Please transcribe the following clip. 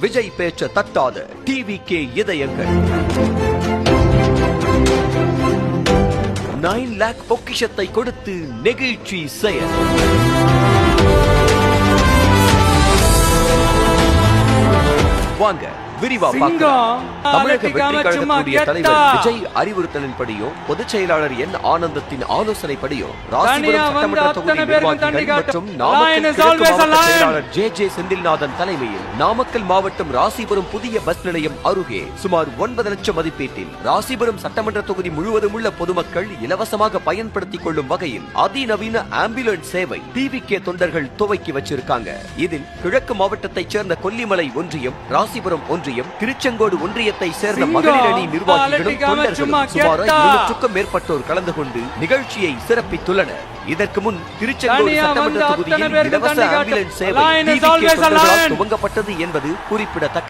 விஜய் பேச்ச தட்டாத டிவிகே இதயங்கள் 9 lakh பொக்கிஷத்தை கொடுத்து நெகிழ்ச்சி செயல். வாங்க விரிவா பார்க்கலாம். தமிழக வெற்றி கழகத்துடைய தலைவர் விஜய் அறிவுறுத்தலின்படியும் பொதுச் செயலாளர் என் ஆனந்தத்தின் ஆலோசனைப்படியும் ராசிபுரம் சட்டமன்ற தொகுதி நிர்வாகிகள் மற்றும் நாமக்கல் கிழக்கு மாவட்ட செயலாளர் ஜே செந்தில்நாதன் தலைமையில் நாமக்கல் மாவட்டம் ராசிபுரம் புதிய பஸ் நிலையம் அருகே சுமார் 9 லட்சம் மதிப்பீட்டில் ராசிபுரம் சட்டமன்ற தொகுதி முழுவதும் உள்ள பொதுமக்கள் இலவசமாக பயன்படுத்திக் கொள்ளும் வகையில் அதிநவீன ஆம்புலன்ஸ் சேவை டிவிகே தொண்டர்கள் துவக்கி வச்சிருக்காங்க. இதில் கிழக்கு மாவட்டத்தைச் சேர்ந்த கொல்லிமலை ஒன்றியம், ராசிபுரம் ஒன்றியம், திருச்செங்கோடு ஒன்றியத்தை சேர்ந்த மகளிர் அணி நிர்வாகிகளும் தொண்டர்களும் சுமார் 200க்கும் மேற்பட்டோர் கலந்து கொண்டு நிகழ்ச்சியை சிறப்பித்துள்ளனர். இதற்கு முன் திருச்செங்கோடு சட்டமன்ற தொகுதியில் இலவச ஆம்புலன்ஸ் சேவை டிவிகே தொண்டர்களால் துவங்கப்பட்டது என்பது குறிப்பிடத்தக்கது.